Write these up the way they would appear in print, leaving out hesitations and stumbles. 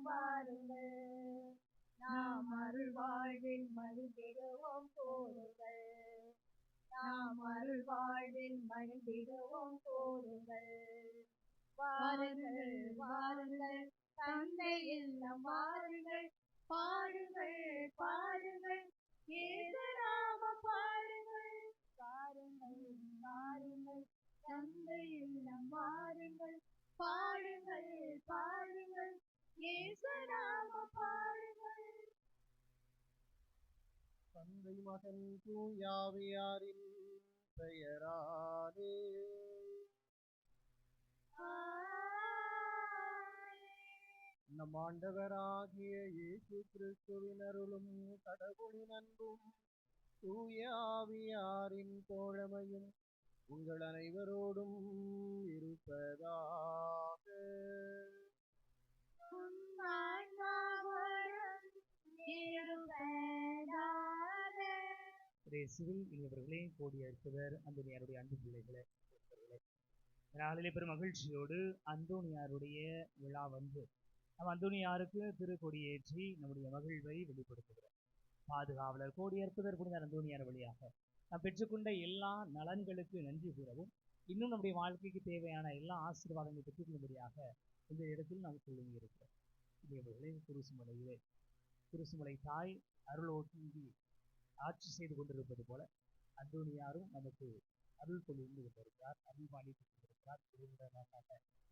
வாருங்கள், நாம் அருள் வாழ்வில் மகிழ்ந்திடுவோம் போருங்கள், நாம் அருள் வாழ்வில் மகிழ்ந்திடுவோம் போருங்கள். வாருங்கள் வாருங்கள் தந்தை இல்லம் வாருங்கள், பாடுங்கள் பாடுங்கள் இயேசுநாமம் பாடுங்கள். வாருங்கள் வாருங்கள் தந்தை இல்லம் வாருங்கள், பாடுங்கள் பாடுங்கள் இயேசுநாமம் பாடுங்கள். தந்தை மகன் தூயாவியாரின் பெயராலே நம் ஆண்டவராகிய இயேசு கிறிஸ்துவின் அருளும் கடவுளின் அன்பும் தூயாவியாரின் தோழமையும் உங்கள் அனைவரோடும் இருப்பதாக. இவர்களே கூடிய இருப்பவர் அந்தோனியாருடைய அன்பு பிள்ளைகளே, நாளிலே பெரும் மகிழ்ச்சியோடு அந்தோனியாருடைய விழா வந்து நம் அந்தோனியாருக்கு திருக்கொடியேற்றி நம்முடைய மகிழ்வை வெளிப்படுத்துகிறோம். பாதுகாவலர் கோடியேற்பதர் புனித அந்தோனியார் வழியாக நாம் பெற்றுக்கொண்ட எல்லா நலன்களுக்கு நன்றி கூறவும், இன்னும் நம்முடைய வாழ்க்கைக்கு தேவையான எல்லா ஆசீர்வாதங்களை பெற்றுக்கொள்ளும்படியாக இந்த இடத்தில் நாம் சொல்லுங்க இருக்கிறோம். இவர்களே குருசுமலை தாய் அருளோட்டி ஆட்சி செய்து கொண்டிருப்பது போல அந்தோனியாரும் நமக்கு அருள் கொள்ளிருந்து கொண்டிருக்கிறார், அருள்பாலி கொண்டிருக்கிறார்,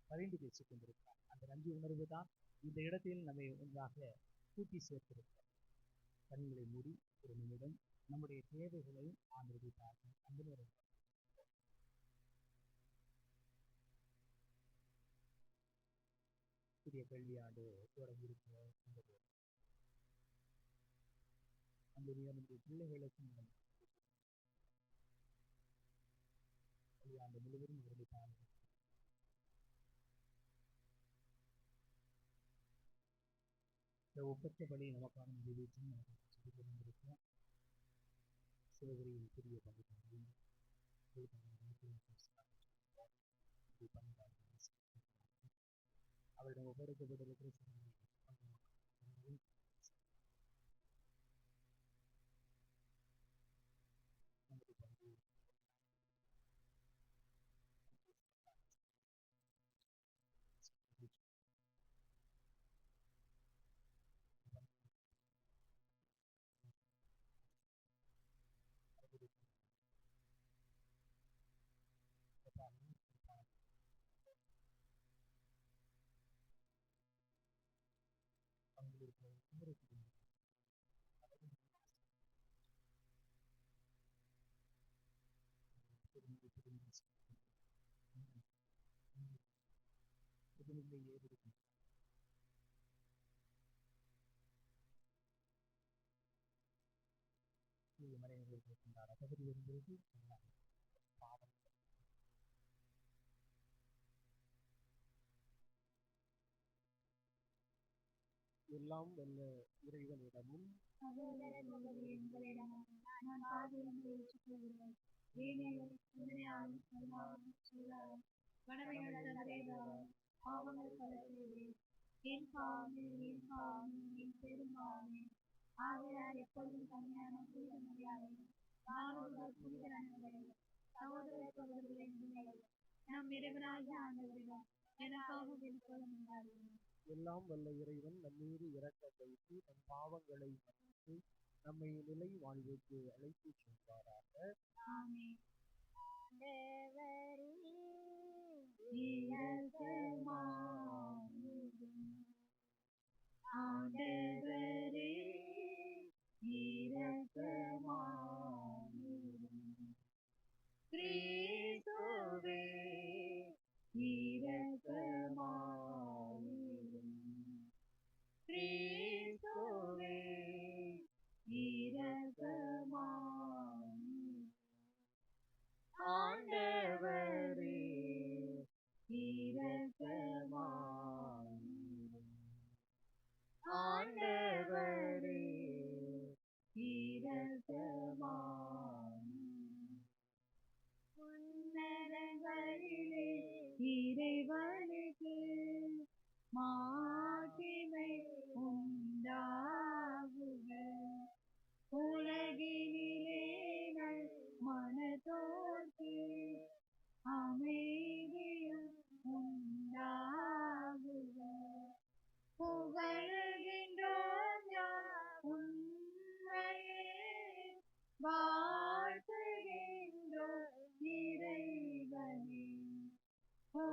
பரிந்து பேசிக் கொண்டிருக்கிறார். அந்த நன்றி உணர்வு தான் இந்த இடத்தில் நம்மை ஒன்றாக கூட்டி சேர்த்திருக்கிறார். கண்களை மூடி ஒரு நிமிடம் நம்முடைய தேவைகளை ஆதரவிட்டார்கள். அந்த நேரம் புதிய கல்வியாண்டு தொடங்கியிருக்கிற அந்த நம்முடைய பிள்ளைகளுக்கும் கல்வியாண்டு முழுவதும் இவர்களை பாருங்கள். இந்த ஒப்பற்றபடி நமக்கான நிறைவேற்றும் இருக்கிறோம். சிவகிரியில் புதிய பங்கு அவரிடம் ஒப்படைக்கப்பட்டிருக்கிற எல்லாம் வல்ல இறைவனிடமும் எல்லாம் வல்ல இறைவன் நம்மீது இரக்கம் வைத்து நம் பாவங்களை மன்னித்து நம்மை நிலை வாழ்வுக்கு அழைத்து செல்வாராக. ஆண்டவரே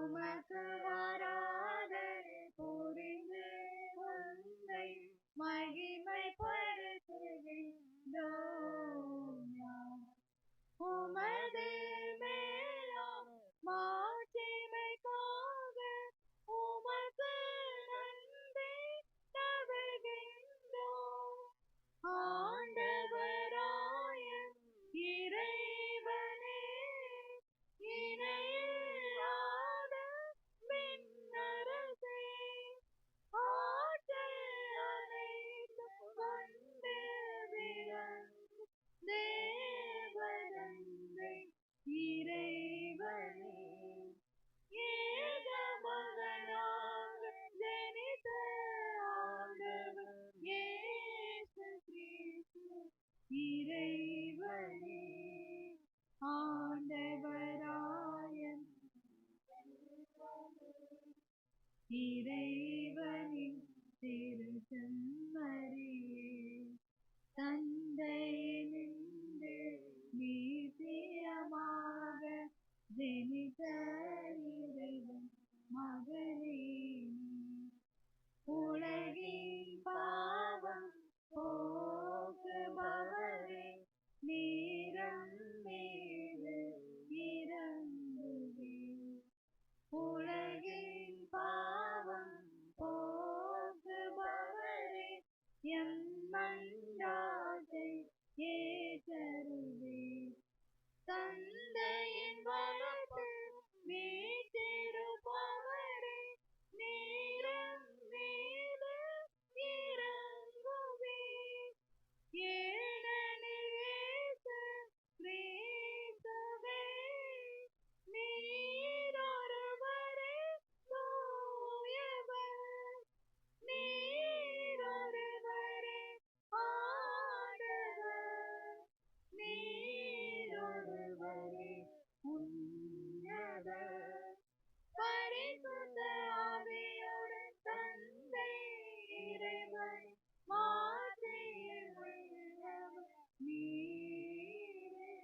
உமக்கு ஆராதனை புரிந்து உம்மை மகிமைப்படுத்துகின்றோம் யாம். உமது மேலாம் மாட்சிமைக்காக உமக்கு நன்றி தருகின்றோம். ஆண்டவராய இறைவனே, இணையில்லாத விண்ணரசே, ஆற்றல் அனைத்தும் கொண்டு விளங்கும் தேவதந்தை இறைவனே, ஏக மகனாக ஜனித்த ஆண்டவர் இயேசு கிறிஸ்து இறைவனே, ஆண்டவராய இறைவனின் திருச்செம்மறியே, தந்தையினின்று நித்தியமாக ஜனித்த இறைவன் மகனே, உலகின் பாவம் போக்குபவரே, நீரம் மீது இறங்குவே. உலகின் பாவம் போக்குபவரே, எம் மன்றாட்டை ஏற்றருளே. தந்தையின் வலத்தில் வீற்றிருப்பவரே, நீரம் மீது இறங்குவே. ஏனெனில் இயேசு கிறிஸ்துவே, நீர் ஒருவரே தூயவர், நீர் ஒருவரே ஆண்டவர், நீர் ஒருவரே உன்னதர். பரிசுத்த ஆவியுடன் தந்தை இறைவன் மாட்சியில் உள்ளவர் நீரே.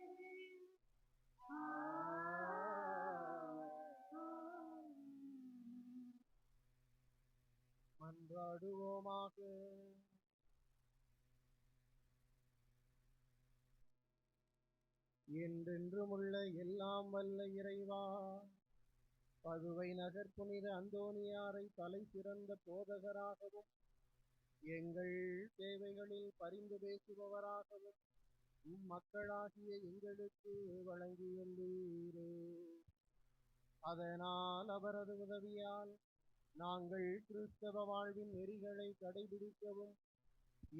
மன்றாடுவோமாக. என்றென்றுமுள்ள எல்லாம் வல்ல இறைவா, பதுவை நகர் புனித அந்தோனியாரை தலை சிறந்த போதகராகவும் எங்கள் தேவைகளில் பரிந்து பேசுபவராகவும் மக்களாகிய எங்களுக்கு வழங்கியுள்ளீரே. அதனால் அவரது உதவியால் நாங்கள் கிறிஸ்தவ வாழ்வின் நெறிகளை கடைபிடிக்கவும்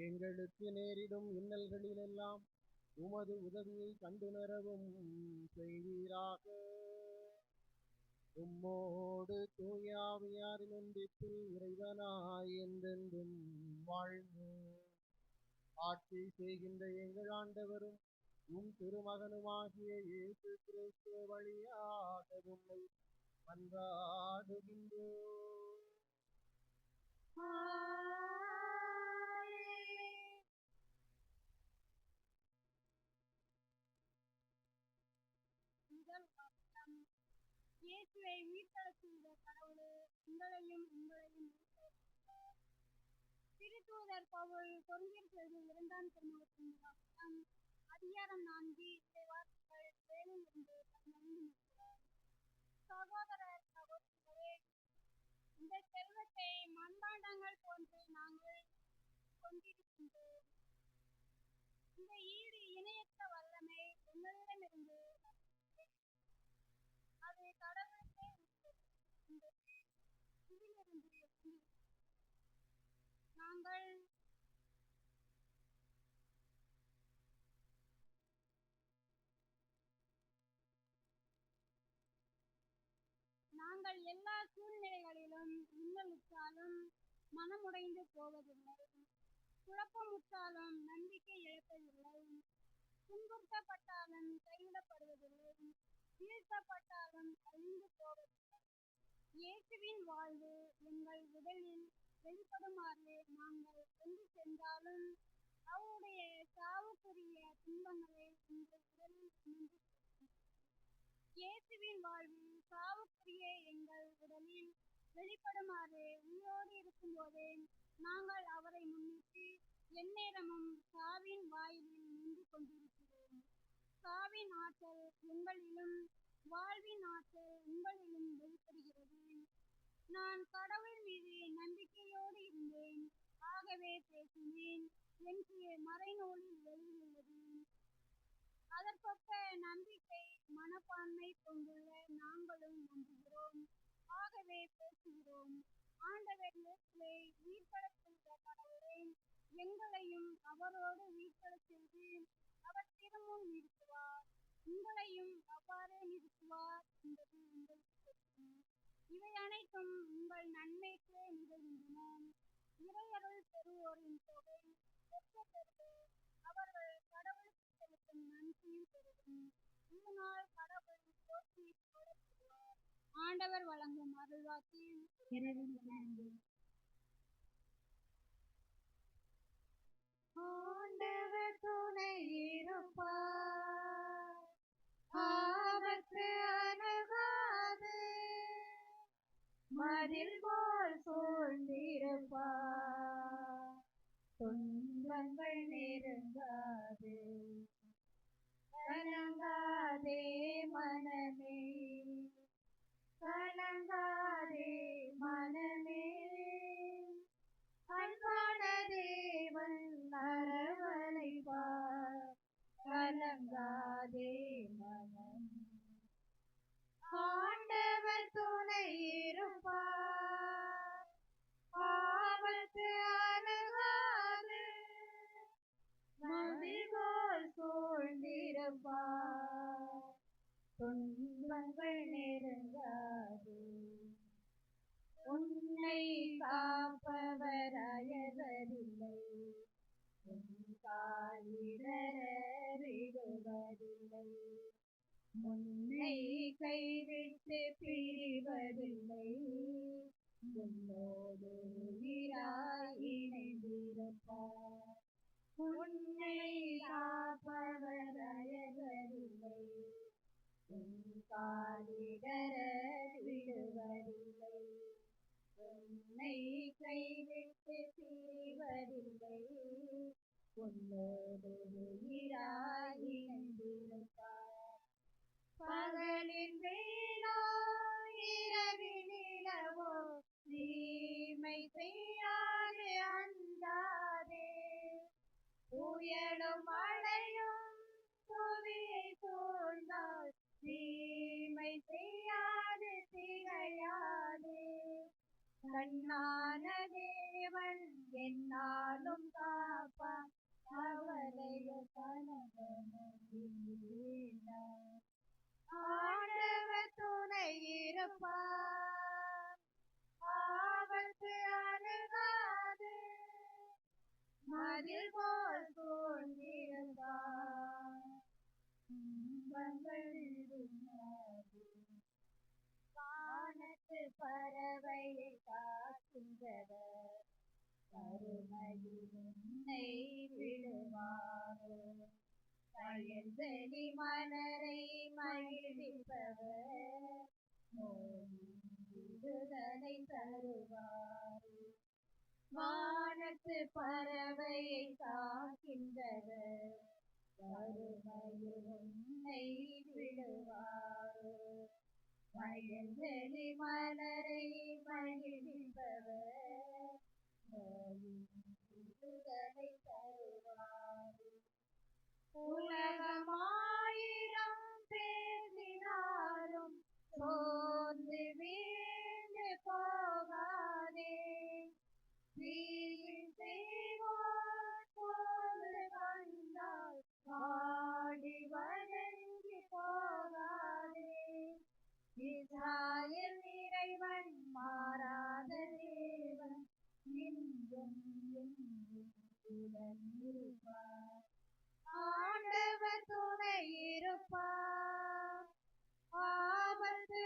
எங்களுக்கு நேரிடும் இன்னல்களிலெல்லாம் உமது உதவியை கண்டுணரவும் செய்வீராக. உம்மோடு தூய ஆவியாரின் ஒன்றிப்பில் இறைவனாய் என்றென்றும் வாழ்ந்து ஆட்சி செய்கின்ற எங்கள் ஆண்டவரும் உம் திருமகனுமாகிய இயேசு கிறிஸ்து வழியாக உம்மை மன்றாடுகின்றோம். இயேசுவை உயிர்த்தெழச் செய்த கடவுளே, உங்களையும் திருத்தூதர் பவுல் கொரிந்தியருக்கு எழுதிய 2ஆம் திருமுகத்தின் வாசகம், அதிகாரம் 4 வார்த்தைகள் 7 சகோதர சகோதரிகளே, இந்த செல்வத்தை மண்பாண்டங்கள் போன்று நாங்கள் கொண்டிருக்கின்றோம். இந்த ஈடு இணையற்ற வல்லமை எங்களிடமிருந்து அது கடவுளுக்கே இதிலிருந்து நாங்கள் எல்லா சூழ்நிலைகளிலும் இன்னலுற்றாலும் மனமுடைந்து போவதில்லை, குழப்பமுற்றாலும் நம்பிக்கை இழப்பதில்லை, துன்புறுத்தப்பட்டாலும் கைவிடப்படுவதில்லை, வீழ்த்தப்பட்டாலும் அழிந்து போவதில்லை. இயேசுவின் வாழ்வு எங்கள் உடலில் வெளிப்படுமாறு நாங்கள் எங்கு சென்றாலும் அவருடைய சாவுக்குரிய துன்பங்களை எங்கள் உடலில் சுமந்து இயேசுவின் வாழ்வு சாவுக்குரிய எங்கள் வெளிப்படுமாறு உயிரோடு இருக்கும்போதே நாங்கள் அவரை முன்னிட்டு எந்நேரமும் சாவின் வாயிலில் நின்று கொண்டிருக்கிறோம். சாவின் ஆற்றல் எங்களிலும் வாழ்வின் ஆற்றல் உங்களிலும் வெளிப்படுகிறது. நான் கடவுள் மீது நம்பிக்கையோடு இருந்தேன், ஆகவே பேசினேன் என்று மறைநூலில் எழுதியுள்ளது. அதற்கொப்ப நம்பிக்கை மனப்பான்மை கொண்டுள்ள நாங்களும் நம்புகிறோம், ஆகவே பேசுகிறோம். ஆண்டவர் இயேசுவை உயிர்ப்படச் செய்த கடவுளை எங்களையும் அவரோடு உயிர்ப்படச் செய்து அவர் திருமுன் நிறுத்துவார், உங்களையும் அவ்வாறே நிறுத்துவார் என்பது உங்களுக்கு தெரியும். இவை அனைத்தும் உங்கள் நன்மைக்கே நிகழ்கின்றன. இறையருள் பெறுவோரின் தொகை பெற்ற பெற்று அவர்கள் கடவுளுக்கு செலுத்தும் நன்றியும் பெருகும். இதனால் கடவுள் போற்றி புகழப்படுவார். ஆண்டவர் வழங்கும் அருள்வாக்கு. ஆண்டவர் துணை இருப்பார், ஆபத்து அணுகாது. மதில் போல் சூழ்ந்திருப்பார், துன்பங்கள் நெருங்காது. கலங்காதே மனமே, கலங்காதே மனமே, அன்பான தேவன் அரவணைப்பார். கலங்காதே மனமே, ஆண்டவர் துணை இருப்பார், ஆபத்து அணுகாது. மதில் போல் சூழ்ந்திருப்பார், துன்பங்கள் நெருங்காது. உன்னை காப்பவர் அயர்வதில்லை, உன் கால் இடறிடுவதில்லை. உன்னை கைவிட்டு பிரிவதில்லை, உன்னோடு உயிராய் இணைந்திருப்பார். உன்னை காப்பவர் அயர்வதில்லை, உன் கால் இடறிடுவதில்லை. உன்னை கைவிட்டு பிரிவதில்லை, உன்னோடு உயிராய் இணைந்திருப்பார். பகலின் வேளோ இரவின் நிலவோ தீமை செய்யாது அஞ்சாதே. புயலும் மழையும் புவியை சூழ்ந்தால் தீமை செய்யாது திகையாதே. கண்ணான தேவன் என்னாலும் காப்பார், அவரையோ கலங்கவேண்டாம். ஆண்டவர் துணை இருப்பார், ஆபத்து அணுகாது. மதில் போல் சூழ்ந்திருப்பார், துன்பங்கள் நெருங்காது. வானத்து பறவையை காக்கின்றவர் கருணையில் உன்னை விடுவாரோ. வயல்வெளி மலரை மகிழ்விப்பவர் நோயின் விடுதலை தருவாரோ. வானத்து பறவையை காக்கின்றவர் கருணையில் உன்னை விடுவாரோ. வயல்வெளி மலரை மகிழ்விப்பவர் நோயின் விடுதலை தருவாரோ. உலகமாயிரம் பேசினாலும் சோர்ந்து வீழ்ந்து போகாதே. வீண் செய்வோர் போது வந்தால் வாடி வதங்கி போகாதே. இஸ்ராயேல் இறைவன் மாறாத தேவன், இன்றும் என்றும் உடன் இருப்பார். ஆண்டவர் துணை இருப்பார், ஆபத்து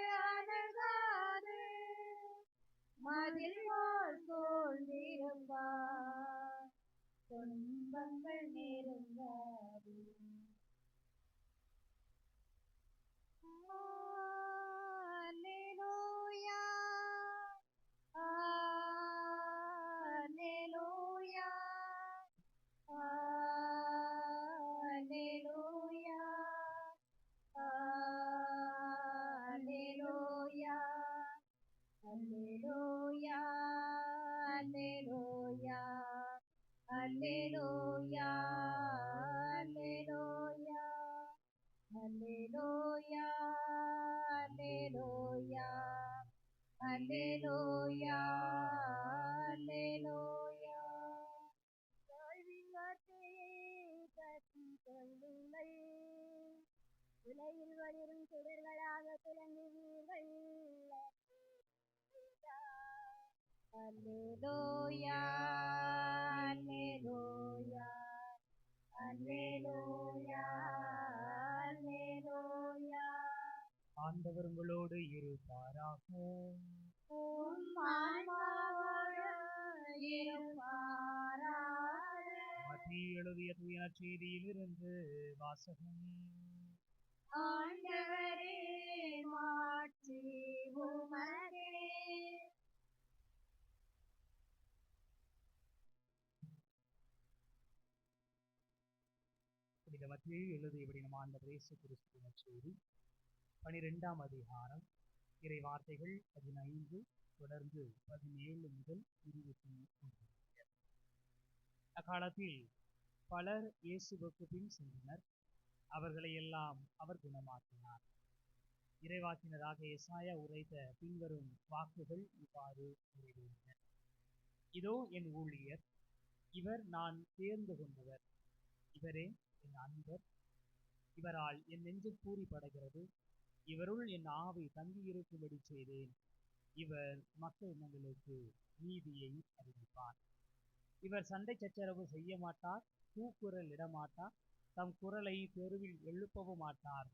அல்லேலூயா அல்லேலூயா. பற்றி சொல்லுங்கள், உலகில் வரும் சுடர்களாக திளங்குவீர்கள். அல்லேலூயா அல்லேலூயா அல்லேலூயா அல்லேலூயா. ஆண்டவர் உங்களோடு இருப்பாராக. உம் ஆன்மாவோடும் இருப்பாராக. மத்திய எழுதிய தூய நற்செய்தியிலிருந்து வாசகம். ஆண்டவரே மாட்சி உமக்கே. புனித மத்திய எழுதியபடி நம் ஆண்டவர் இயேசு கிறிஸ்துவின் நற்செய்தி 12ஆம் அதிகாரம், இறை வார்த்தைகள் 15 தொடர்ந்து 17 முதல் 21. அக்காலத்தில் பலர் இயேசுவுக்கு பின் சென்றனர். அவர்களை எல்லாம் அவர் குணமாக்கினார். இறைவாக்கினராக எசாயா உரைத்த பின்வரும் வாக்குகள் இவ்வாறு நிறைவேறின. இதோ என் ஊழியர், இவர் நான் தேர்ந்து கொண்டவர், இவரே என் அன்பர், இவரால் என் நெஞ்சு பூரிப்படைகிறது, இவருள் என் ஆவி தங்கியிருக்கும்படி செய்தேன். இவர் மக்கள் இனங்களுக்கு நீதியை அறிவிப்பார். இவர் சண்டை சச்சரவு செய்ய மாட்டார், கூக்குரல் இடமாட்டார், தம் குரலை தெருவில் எழுப்பவும் மாட்டார்.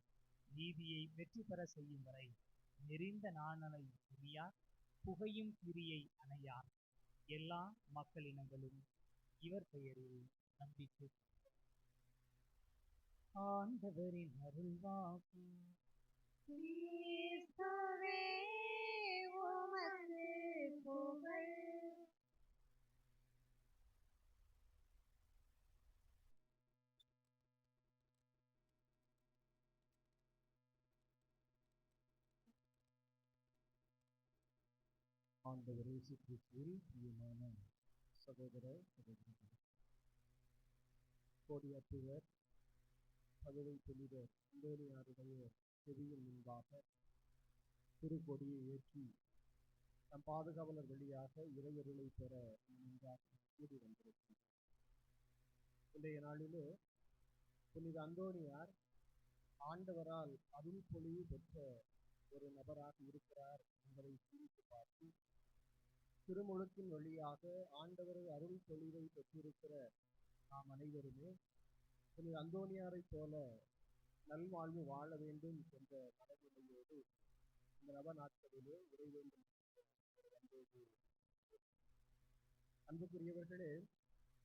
நீதியை வெற்றி பெற செய்யும் வரை நெறிந்த நாணலை புரியார், புகையும் திரியை அணையார். எல்லா மக்களினங்களும் இவர் பெயரில் நம்பிக்கை. ஆண்டவரின் அருள்வாக்கு. கிறிஸ்துவே உமக்கு புகழ். ஆண்டவர் இயேசு கிறிஸ்துவில் பிரியமான சகோதர சகோதரிகளே, கோடியற்புவர் பதுவை புனிதர் அந்தோனியாருடைய செவியின் முன்பாக திருக்கொடியை ஏற்றி நம் பாதுகாவலர் வழியாக இறையருளை பெற முன்பாக கூடி வந்திருக்கிறார். இன்றைய நாளிலே புனித அந்தோனியார் ஆண்டவரால் அருள் பொழிவு பெற்ற ஒரு நபராக இருக்கிறார் என்பதை சிந்தித்து பார்த்து, திருமுழுக்கின் வழியாக ஆண்டவர் அருள் பொழிவை பெற்றிருக்கிற நாம் அனைவருமே புனித அந்தோனியாரை போல நல்வாழ்வு வாழ வேண்டும் என்ற மனநிலையோடு இந்த நவ நாட்களிலே உரை வேண்டும். அன்புக்குரியவர்களே,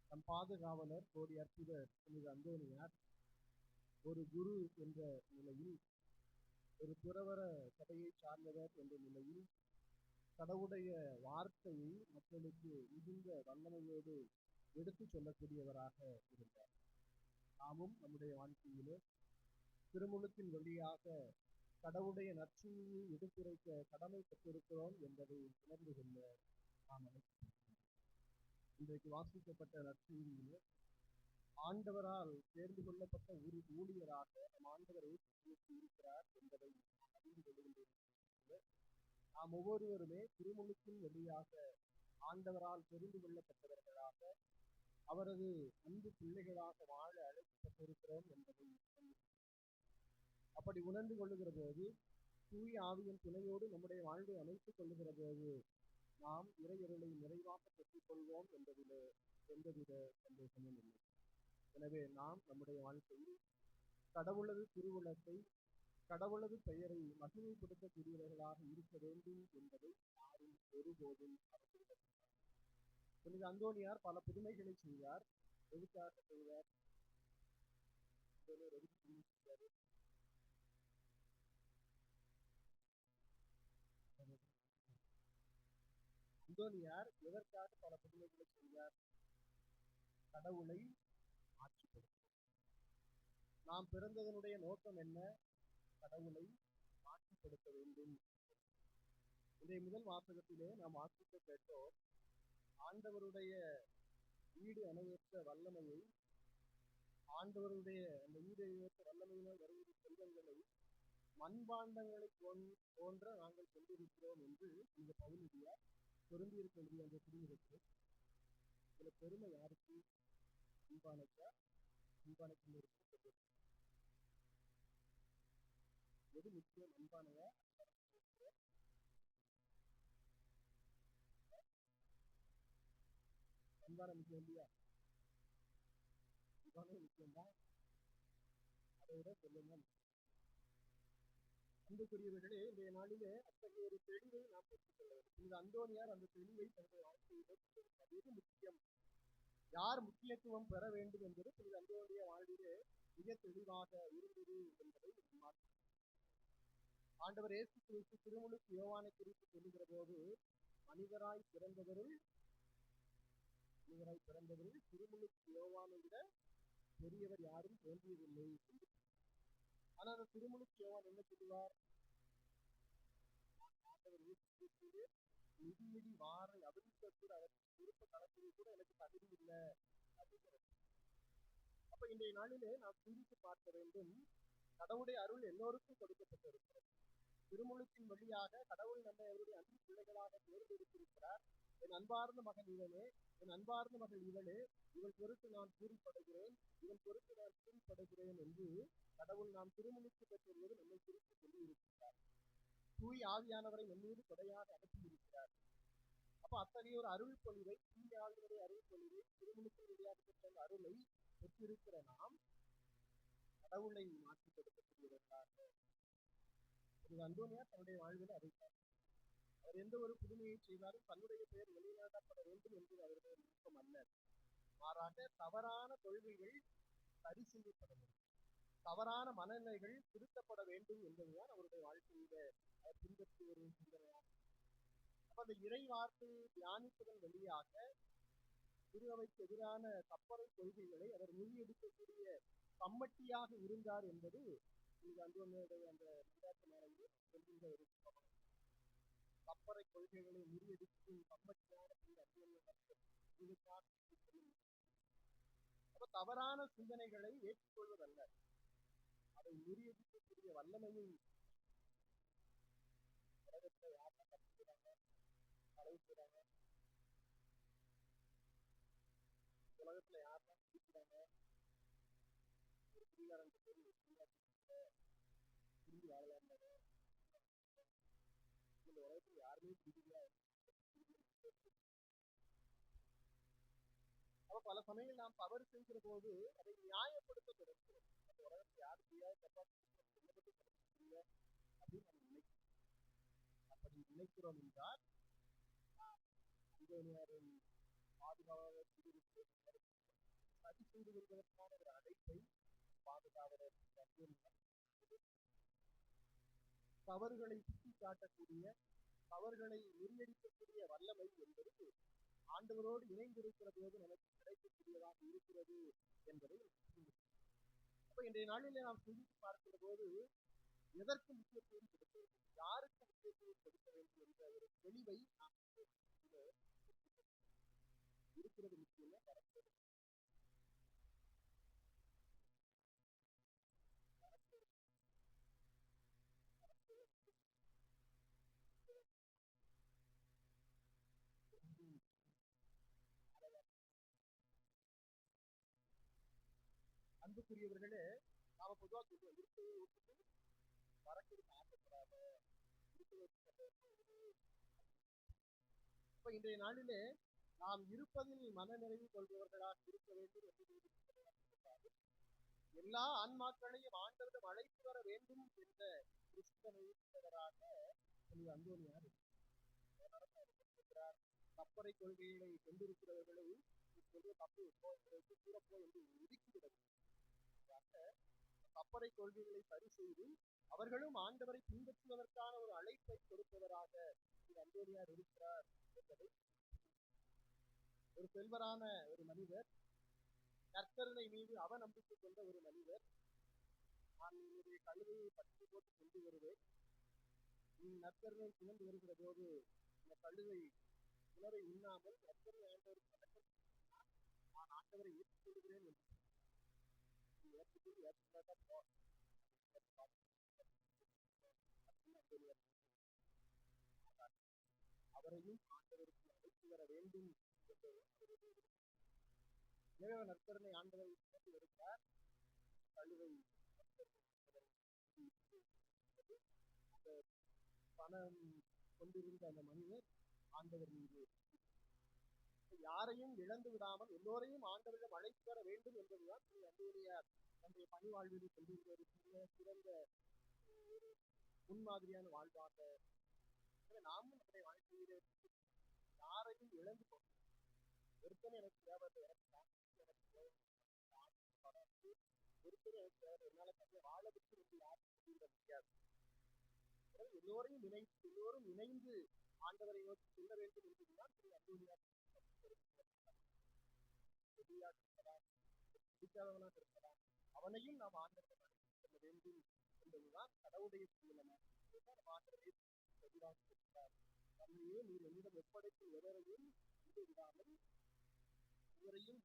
நம் பாதுகாவலர் கோடி அற்புதர் புனித அந்தோனியார் ஒரு குரு என்ற நிலையில், ஒரு துறவற சபையை சார்ந்தவர் என்ற நிலையில் கடவுளுடைய வார்த்தையை மக்களுக்கு மிகுந்த வல்லமையோடு எடுத்து சொல்லக்கூடியவராக இருந்தார். நாமும் நம்முடைய வாழ்க்கையிலே திருமுழுக்கின் வழியாக கடவுளுடைய நற்செய்தியை எடுத்துரைக்க கடமை பெற்றிருக்கிறோம் என்பதை உணர்ந்து கொள்ள நாம் அனைவரும் இன்றைக்கு வாசிக்கப்பட்ட நற்செய்தியிலே ஆண்டவரால் தேர்ந்து கொள்ளப்பட்ட ஒரு ஊழியராக நம் ஆண்டவரை இருக்கிறார் என்பதை அறிந்து கொள்கின்றோம். நாம் ஒவ்வொருவருமே திருமுழுக்கின் வழியாக ஆண்டவரால் தெரிந்து கொள்ளப்பட்டவர்களாக, அவரது அன்பு பிள்ளைகளாக வாழ அழைக்கப்பட்டிருக்கிறோம் என்பதை அப்படி உணர்ந்து கொள்ளுகிற போது, தூய ஆவியின் துணையோடு நம்முடைய வாழ்வை அமைத்துக் கொள்ளுகிற போது நாம் இறையருளை நிறைவாக பெற்றுக் கொள்வோம் என்பதில் எந்தவித சந்தேகமும் இல்லை. எனவே நாம் நம்முடைய வாழ்க்கையில் கடவுளது திருவுளத்தை, கடவுளது பெயரை மகிமைப்படுத்தக்கூடியவர்களாக இருக்க வேண்டும் என்பதை யாரும் ஒருபோதும் அவர்கள். புனித அந்தோனியார் பல புதுமைகளை செய்தார். எதுக்காக செய்தார்? அந்தோனியார் எதற்காக பல புதுமைகளை செய்தார்? கடவுளை ஆட்சிப்படுத்த. நாம் பிறந்ததனுடைய நோக்கம் என்ன? கடவுளை ஆட்சிப்படுத்த வேண்டும். இன்றைய முதல் வாசகத்திலே நாம் வாசிக்க கேட்டோம், ஆண்டவருடைய ஈடு அணையற்ற வல்லமையை, ஆண்டவருடைய அந்த ஈடு அணையற்ற வல்லமையினால் வருகிற செல்வங்களை மண்பாண்டங்களை போன்ற நாங்கள் கொண்டிருக்கிறோம் என்று இந்த பவுலுடைய பொருந்தியிருக்க வேண்டிய அந்த புரிதலுக்கு இதுல பெருமை யாருக்கு? அன்பானக்கா? அன்பானக்கு எது முக்கியம்? அன்பானவ அன்பான முக்கியம் இல்லையா? அன்பான முக்கியம்தான். அதை விட சொல்லுங்க. அன்புக்குரியவர்களே, இன்றைய நாளிலே அத்தகைய ஒரு தெளிவை நாம் பெற்றுக்கொள்ள வேண்டும். இந்த அந்தோனியார் அந்த தெளிவை தன்னுடைய வாழ்க்கையிலே எது முக்கியம், யார் முக்கியத்துவம் பெற வேண்டும் என்பது இந்த அந்தோனிய வாழ்விலே மிக தெளிவாக இருந்தது என்பதை ஆண்டவர் இயேசு கிறிஸ்து திருமுழுக்கு யோவானை குறித்து சொல்லுகிற போது, மனிதராய் பிறந்தவரும் திருமுழுக்கு யோவானை விட பெரியவர் யாரும் தோன்றியதில்லை. ஆனா அந்த திருமுழுக்கு யோவான் என்ன சொல்லுவார்? மிதி வாரை அவிழ்க்க கூட அதற்கு விருப்ப களத்தில் கூட எனக்கு தகுதி இல்லை அப்படிங்கிறது. அப்ப இன்றைய நாளிலே நாம் சிந்தித்து பார்க்க வேண்டும். கடவுளுடைய அருள் எல்லோருக்கும் கொடுக்கப்பட்டிருக்கிறது. திருமுழுக்கின் வழியாக கடவுள் நம்மை அவருடைய அன்பு பிள்ளைகளாக தேர்ந்தெடுத்திருக்கிறார். என் அன்பார்ந்த மகன் இவனே, என் அன்பார்ந்த மகள் இவளே, இவள் பொறுத்து நான் கூறிப்படுகிறேன், இவன் பொறுத்து நான் கூறிப்படுகிறேன் என்று கடவுள் நாம் திருமுழுக்கு பெற்றோடு நம்மை குறித்து சொல்லி இருக்கிறார். தூய் ஆவியானவரை நம்மீது கொடையாக அனுப்பி இருக்கிறார். அப்ப அத்தகைய ஒரு அருள் பொழிவை, தூய் ஆவியினுடைய அருள் பொழிவை, திருமுழுக்கின் வழியாக பெற்ற அருளை பெற்றிருக்கிற நாம் கடவுளை மாற்றி கொடுக்கக்கூடியவர்களாக அந்தோனியார் தன்னுடைய வாழ்வில் அறிவித்தார். அவர் எந்த ஒரு புதுமையை செய்தாலும் தன்னுடைய பெயர் வெளிநாட்டப்பட வேண்டும் என்று அவருடைய நோக்கம் அல்ல. மாறாக தவறான கொள்கைகள் சரி செய்யப்பட வேண்டும், தவறான மனநிலைகள் திருத்தப்பட வேண்டும் என்பதுதான் அவருடைய வாழ்க்கையில அவர் பின்பற்றி வரும் சிந்தனையாகும். அப்ப அந்த இறை வார்த்தையை தியானிப்பதன் வழியாக திருவைக்கு எதிரான தப்பறை கொள்கைகளை அவர் முறியடிக்கக்கூடிய கம்மட்டியாக இருந்தார் என்பது இந்த அந்தோனியாருடைய அந்த தப்பறை கொள்கைகளை முறியடிக்கும் கம்மட்டியான அப்ப தவறான சிந்தனைகளை ஏற்றுக்கொள்வதல்ல, அதை முறியடிக்கக்கூடிய வல்லமையை உலகத்துல யாரெல்லாம் கற்றுக்கிறாங்க, கலைக்கிறாங்க, உலகத்துல யாரெல்லாம் பிடிக்கிறாங்க, ஒரு புரியாத திரும்பி வாழலாம். இந்த உலகத்தில் யாருமே பிடிக்கலையா? அப்ப பல சமயங்கள் நாம் தவறு செய்கிற போது அதை நியாயப்படுத்த தொடங்குகிறோம். அந்த உலகத்தில் யாரு செய்யாது தப்பா அப்படின்னு நம்ம நினைக்கிறோம். அப்படி நினைக்கிறோம் என்றால் அந்தோனியாரின் பாதுகாவலர் சரி செய்து கொள்வதற்கான ஒரு அழைப்பை பாதுகாவலர் தவறுகளை சுட்டி காட்டக்கூடிய, தவறுகளை முறியடிக்கக்கூடிய வல்லமை என்பது ஆண்டவரோடு இணைந்திருக்கிற போது நமக்கு கிடைக்கக்கூடியதாக இருக்கிறது என்பதை அப்ப இன்றைய நாளிலே நாம் சிந்தித்து பார்க்கிற போது எதற்கு முக்கியத்துவம் கொடுக்க வேண்டும், யாருக்கு முக்கியத்துவம் கொடுக்க வேண்டும் என்ற ஒரு தெளிவை நாம் இருக்கிறது முக்கியமே கரெக்ட். அன்புக்குரியவர்களே, நாம பொதுவாக சொல்லுவோம், இருக்கவே விட்டுட்டு மறக்கிறதுக்கு ஆசைப்படாத. இப்ப இன்றைய நாளிலே நாம் இருப்பதில் மனநிறைவு கொள்பவர்களாக இருக்க வேண்டும் என்று எல்லா ஆன்மாக்களையும் ஆண்டவரிடம் அழைத்து வர வேண்டும் என்ற கிறிஸ்தவராக அந்தோனியார் இருக்கிறார். கப்பறை கொள்கைகளை கொண்டிருக்கிறவர்களை தப்பு கூறப்போ என்று ஒதுக்கிவிட கப்பறை கொள்கைகளை சரி செய்து அவர்களும் ஆண்டவரை பின்பற்றுவதற்கான ஒரு அழைப்பை கொடுப்பவராக அந்தோனியார் இருக்கிறார் என்பதை ஒரு செல்வரான ஒரு மனிதர், கர்த்தருடைய மீது அவநம்பிக்கை கொண்ட ஒரு மனிதர், நான் என்னுடைய கழுதையை பற்றி போட்டு கொண்டு வருவேன், நீ நற்கருணை சுமந்து வருகிற போது இந்த கழுதை உணவை உண்ணாமல் நற்கருணை ஆண்டவருக்கு நான் ஆண்டவரை ஏற்றுக்கொள்கிறேன் என்று ஏற்றுக்கொண்டு அவரையும் ஆண்டவருக்கு அழைத்து வர வேண்டும் என்பது அவருடைய விருப்பம். எனவே அவர் நற்கருணை ஆண்டவரை சுமந்து வருகிறார். கழுவை அந்த பணம் கொண்டிருந்த அந்த மனிதர் ஆண்டவர் மீது யாரையும் இழந்து விடாமல் எல்லோரையும் ஆண்டவரிடம் அழைத்து வர வேண்டும் என்பதுதான் அந்தோனியார் தன்னுடைய பணி வாழ்வில் கொண்டிருந்த ஒரு சிறந்த முன்மாதிரியான வாழ்வாக. நாமும் நம்முடைய வாழ்க்கையிலே யாரையும் இழந்து போகிறோம். ஒருத்தனை எனக்கு தேவை, ஒருத்தர் எனக்கு தேவை, என்னால தன்னை வாழ விட்டு என்று யாரும் சொல்லிவிட முடியாது. எல்லோரையும் எல்லோரும் இணைந்து ஆண்டவரை நோக்கி செல்ல வேண்டும் என்பதுதான் அந்தோனியார் பிடிக்காதவனாக இருக்கலாம், அவனையும் நாம் ஆண்டவரை செல்ல வேண்டும் என்பதுதான் கடவுளுடைய சூழலாக ஆண்டவரை எதிராக தன்னையே நீர் என்னிடம் ஒப்படைத்து எவரையும் விடாமல் இவரையும்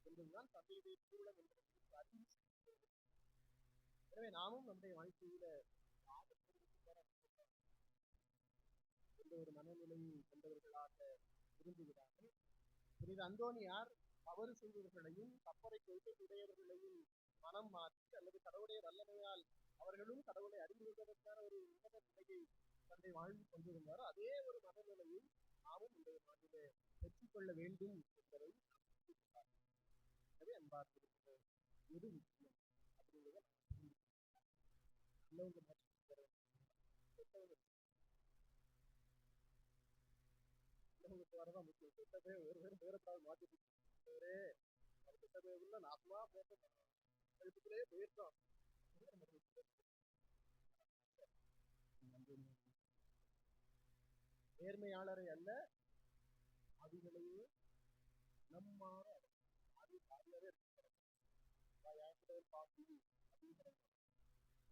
என்பதுதான் தந்தையுடைய சூழல் என்பதற்கு அறிவு. எனவே நாமும் நம்முடைய வாழ்க்கையில எந்த ஒரு மனநிலையை கொண்டவர்களாக விரும்புகிறார்கள். புனித அந்தோனியார் தவறு செய்தவர்களையும் கப்பரை கொள்கையுடையவர்களையும் மனம் மாற்றி அல்லது கடவுளுடைய வல்லமையால் அவர்களும் கடவுளை அறிந்துவதற்கான ஒரு உன்னத நிலையை தன்னை வாழ்ந்து கொண்டிருந்தார். அதே ஒரு மனநிலையை நாமும் இந்த நாட்டிலே பெற்றுக்கொள்ள வேண்டும் என்பதை அன்பார்ந்த எது முக்கியம் அப்படிங்கிறத நல்லவங்க வரதான் முக்கியம். கெட்டதே ஒரு பேர் பேரத்தாவது மாற்றிட்டு உள்ள நாசமா போட்டே போயிருக்கோம். நேர்மையாளரை அல்ல அதிகளையே நம்மார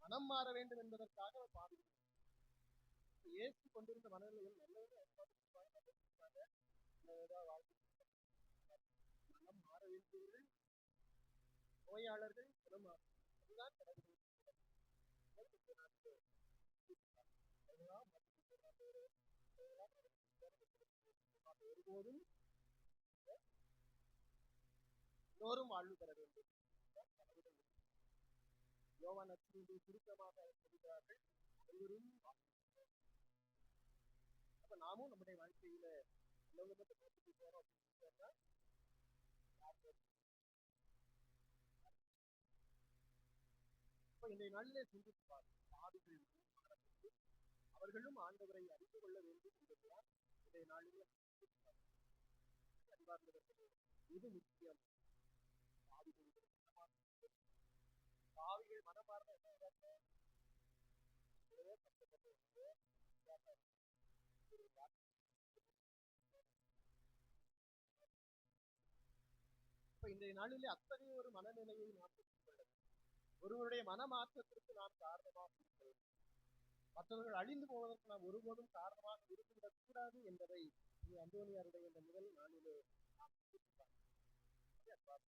மனம் மாற வேண்டும் என்பதற்காக அவர் பாடுகிறார். இயேசு கொண்டிருந்த மனநிலையில் மனம் மாற வேண்டியவர்கள் நோயாளர்கள் அதுதான் ஒருபோதும் எல்லோரும் வாழ்வு பெற வேண்டும். யோவான் நற்செய்தியை சுருக்கமாக சொல்கிறார்கள், அனைவரும். அப்ப நாமும் நம்முடைய வாழ்க்கையில போறோம் இன்றைய நாளிலே சிந்திப்பார் பாவிகள் அவர்களும் ஆண்டவரை அறிந்து கொள்ள வேண்டும் என்பதுதான் இன்றைய நாளிலே அன்பார்ந்தவர்களே. இது முக்கியம். பாவிகள் மனமார்ந்த இன்றைய நாளிலே அத்தகைய ஒரு மனநிலையை நாம் பெற்றுக்கொள்ள ஒருவருடைய மனமாற்றத்திற்கு நாம் காரணமாக இருக்கிறோம். மற்றவர்கள் அழிந்து போவதற்கு நாம் ஒருபோதும் காரணமாக இருந்துவிடக் கூடாது என்பதை அந்தோனியாருடைய இந்த முதல் நாளிலே நாம் இருந்தாலும் நாம்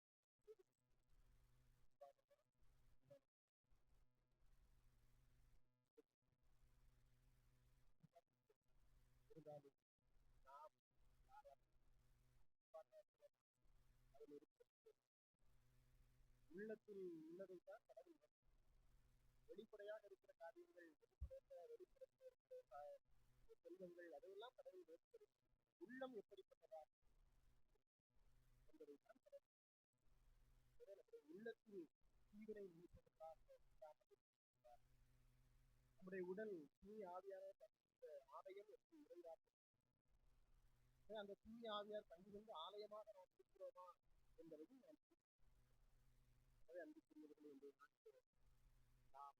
உள்ளத்தில் உள்ளதைத்தான் கடவுள் வெளிப்படையாக இருக்கிற காரியங்கள், செல்வங்கள் அதையெல்லாம் கடவுள் வெளிப்படுகிறது. உள்ளம் எப்படிப்பட்டதா என்பதைத்தான் உள்ளத்தில் தீவினை நம்முடைய உடல் தூய ஆவியான ஆலயம் எப்படி உரையாற்றும் அந்த தூய ஆவியார் தங்கிருந்து ஆலயமாக நாம் இருக்கிறோமா என்பதையும் நாம் அன்புக்குரியவர்கள் என்று நாம்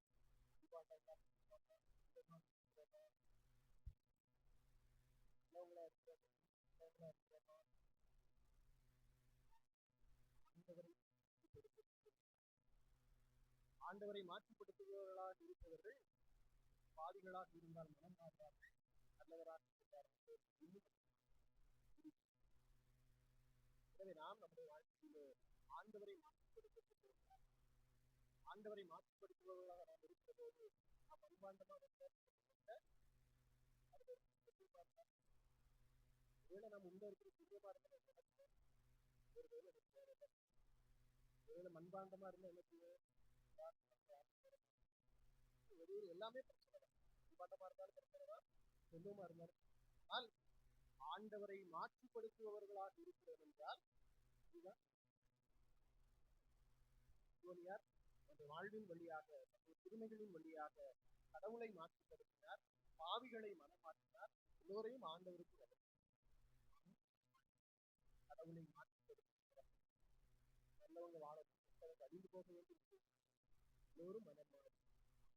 ஆண்டவரை மாற்றிப்படுத்துபவர்களாக இருப்பவர்கள் பாவிகளாக இருந்தால் மனம் மாற்றார்கள், நல்லவராக இருந்தார்கள். எனவே நாம் நம்முடைய வாழ்க்கையிலே ஆண்டவரை மாற்றிப்படுத்துவதற்காக ஆண்டவரை மாற்றிப்படுத்துபவர்களாக நாம் இருக்கிற போது நாம் அன்பாண்டமாக நாம் உள்ள இருக்கிற புதியமா இருக்கிற ஒருவேளை மண்பாண்டமா இருந்தா என்ன செய்யும்? வெளியூர் எல்லாமே பிரச்சனை தான். மண்பாண்டமா இருந்தாலும் பிரச்சனை தான், சொந்தமா இருந்தாலும். ஆனால் ஆண்டவரை மாற்றிப்படுத்துபவர்களாக இருக்கிறோம் என்றால் இதுதான் சோனியார் அந்த வாழ்வின் வழியாக திருமைகளின் வழியாக கடவுளை மாற்றிப்படுத்தினார், பாவிகளை மனமாற்றினார், எல்லோரையும் ஆண்டவருக்கு கடவுளை மாற்றிப்படுத்தினார். நல்லவங்க வாழ அழிந்து போக வேண்டும், எல்லோரும் மனமாறு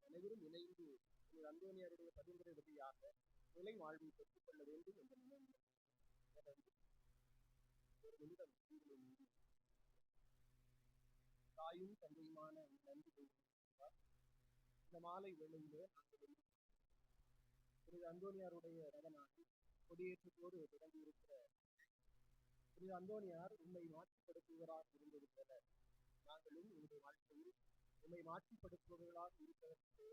அனைவரும் இணைந்து அந்தோனியாருடைய பரிந்துரை வழியாக நிலை வாழ்வை பெற்றுக் கொள்ள வேண்டும் என்ற நினைவு ஒரு நிமிடம் தாயும் தந்தையுமான நன்றி. இந்த மாலை வேளையிலே நாங்கள் புனித அந்தோனியாருடைய ரதனாகி கொடியேற்றத்தோடு தொடங்கியிருக்கிற புனித அந்தோனியார் உண்மை மாற்றிப்படுத்துவராக இருந்தது போல நாங்களும் உங்களுடைய வாழ்க்கையில் உண்மை மாற்றிப்படுத்துபவர்களாக இருப்பதற்கு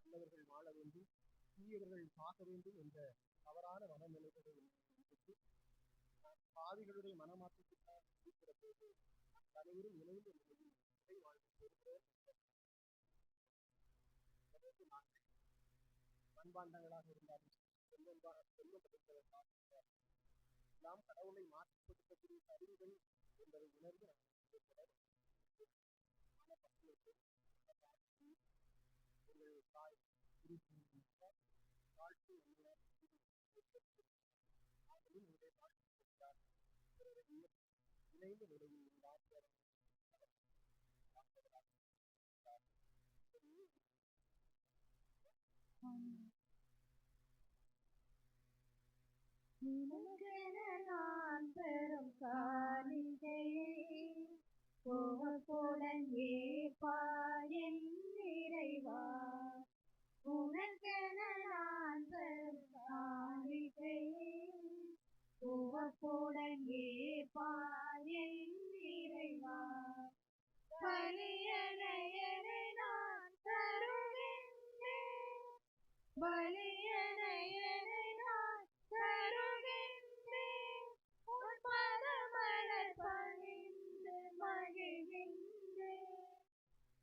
நல்லவர்கள் வாழ வேண்டும், தீயவர்கள் சாக வேண்டும் என்ற தவறான மனநிலைகளை பாவிகளுடைய மனமாற்றத்திற்காக இருக்கிற போது அனைவரும் இணைந்த நிலையில் இறை வாழ்க்கை மண்பாண்டங்களாக இருந்தாலும் நாம் கடவுளை மாற்றிப்படுத்தக்கூடிய கருவிகள் என்பதை உணர்ந்து தாய் வாழ்க்கை இணைந்த நிலையில் நான் பெறும் காணிக்கையை கோபத்துடன் ஏற்பாயின் இறைவா, உனக்கென நான் பெறும் காணிக்கையை கோபத்துடன் ஏற்பாயின் இறைவா, பலியனையனை நான் தருகின்றேன், பலியனையனை நான் தருகின்றேன், உன் பதமலர் பணிந்து மகிழ்கின்றேன்,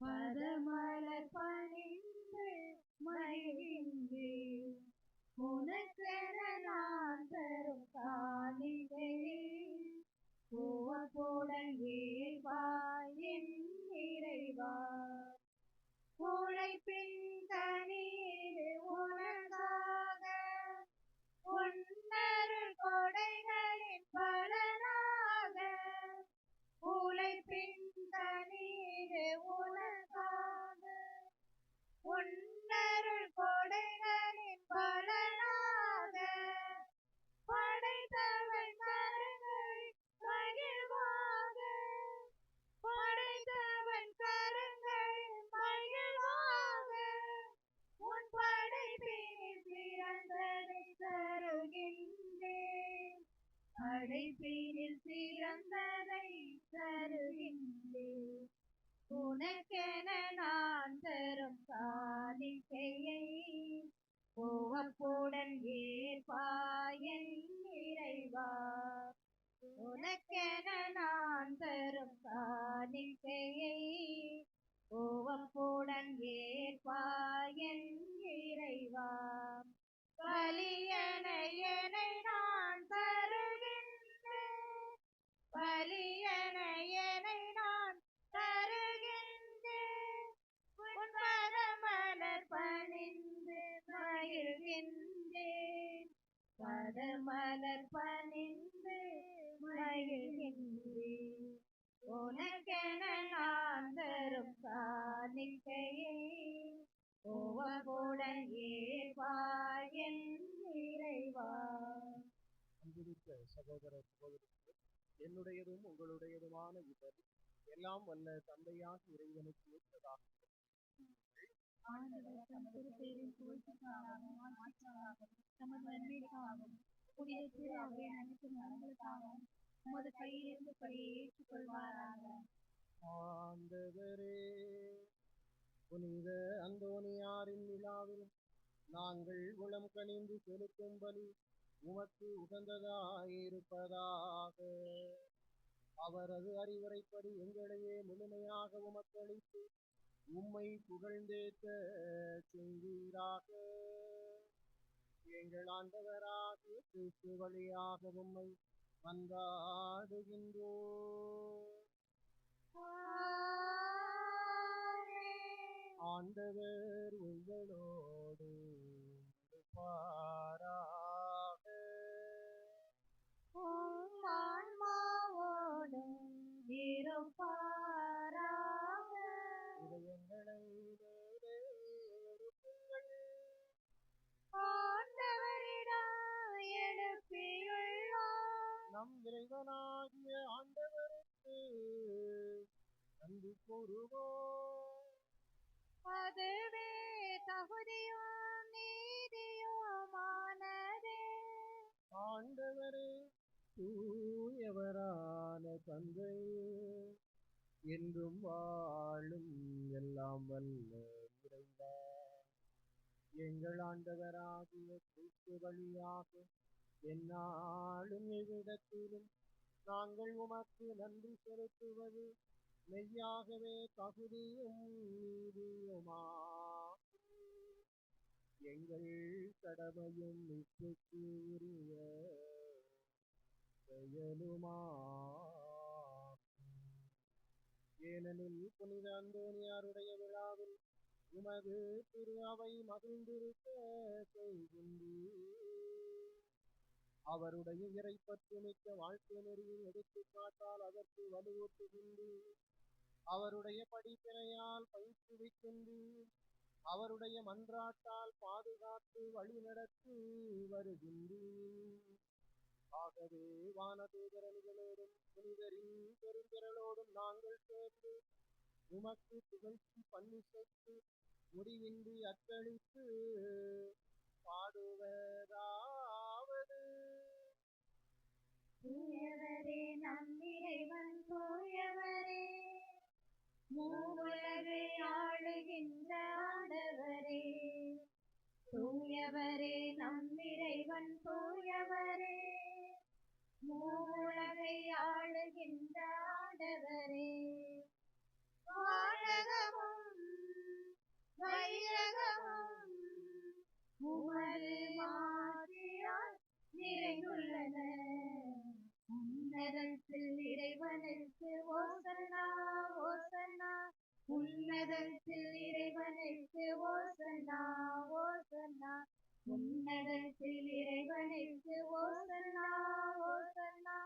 பதமலர் பணிந்து மகிழ்கின்றேன், உனக்கென நான் தரும் காணிக்கையை கோபத்துடன் ஏற்பாயின் இறைவா, உழைப்பின் கனியீடு உனக்காக உன்னருள் கொடைகளின் பலனாக, உழைப்பின் கனியீடு உனக்காக உன்னருள் கொடைகளின் பலனாக, படைத்தவன் கரங்கள் மகிழ்வாக, படைத்தவன் கரங்கள் மகிழ்வாக, உன் படைப்பினில் சிறந்ததை தருகின்றேன், படைப்பினில் சிறந்ததை தருகின்றேன், உனக்கென நான் தரும் காணிக்கையை கோபத்துடன் ஏற்பாயின் இறைவா, உனக்கென நான் தரும் காணிக்கையை கோபத்துடன் ஏற்பாயின் இறைவா, பலியனையனை நான் தருகின்றேன், பலியனையனை நான் தருகின்றேன், உன் பதமலர் பணிந்து மகிழ்கின்றேன், பதமலர் பணிந்து மகிழ்கின்றேன், உனக்கென நான் தரும் காணிக்கையை கோபத்துடன் ஏற்பாயின் இறைவா. அன்பிற்குரிய சகோதர சகோதரிகளே, என்னுடையதும் உங்களுடையதுமான இவர் எல்லாம் வல்ல தந்தையாக இறைவனுக்கு ஏற்றதாக உமது கையிலிருந்து பலியை ஏற்றுக்கொள்வாராக. ஆண்டவரே, புனித அந்தோனியாரின் விழாவில் நாங்கள் உளம் கனிந்து செலுத்தும் பலி உமக்கு உகந்ததாயிருப்பதாக. அவரது அறிவுரைப்படி எங்களையே முழுமையாக உமக்களித்து உம்மை புகழ்ந்தேத்த செய்வீராக. எங்கள் ஆண்டவராகிய கிறிஸ்து வழியாக உம்மை மன்றாடுகின்றோம். ஆண்டவர் உங்களோடு இருப்பாராக. உம் ஆன்மாவோடும் இருப்பாராக. இதயங்களை மேலே எழுப்புங்கள். ஆண்டவரிடம் எழுப்பியுள்ளோம். நம் இறைவனாகிய ஆண்டவருக்கு நன்றி கூறுவோம். அதுவே தகுதியும் நீதியுமானதே. ஆண்டவரே தூயவரான தந்தை, என்றும் வாழும் எல்லாம் வல்ல இறைவா, எங்கள் ஆண்டவராகிய கிறிஸ்து வழியாக எந்நாளும் எவ்விடத்திலும் நாங்கள் உமக்கு நன்றி செலுத்துவது மெய்யாகவே தகுதியும் நீதியுமாகும். எங்கள் கடமையும் நிச்சயக்கு உரிய செயலுமாகும். ஏனெனில் புனித அந்தோனியாருடைய விழாவில் உமது திரு அவை மகிழ்ந்திருக்க செய்கின்றீர். அவருடைய இறைப்பற்று மிக்க வாழ்க்கை நெறியை எடுத்துக்காட்டால் அதற்கு வலுவூட்டுகின்றீர். அவருடைய படிப்பினையால் பயிற்றுவிக்கின்றீர். அவருடைய மன்றாட்டால் பாதுகாத்து வழிநடத்தி வருகின்றீர். ஆகவே வானதூதரணிகளோடும் புனிதரின் பெருந்திரளோடும் நாங்கள் சேர்ந்து உமக்கு புகழ்ச்சி பண்ணி சேர்த்து முடிவின்றி அக்களித்து பாடுவதாவது. தூயவரே நம் இறைவன் தூயவரே, மூவுலகை ஆளுகின்ற ஆண்டவரே. தூயவரே நம் இறைவன் தூயவரே, மூவுலகை ஆளுகின்ற ஆண்டவரே. வானகமும் வையகமும் உமது மாட்சியால் நிறைந்துள்ளன. உன்னதத்தில் இறைவனுக்கு ஓசன்னா ஓசன்னா. உன்னதத்தில் இறைவனுக்கு ஓசன்னா ஓசன்னா. உன்னதத்தில் இறைவனுக்கு ஓசன்னா ஓசன்னா.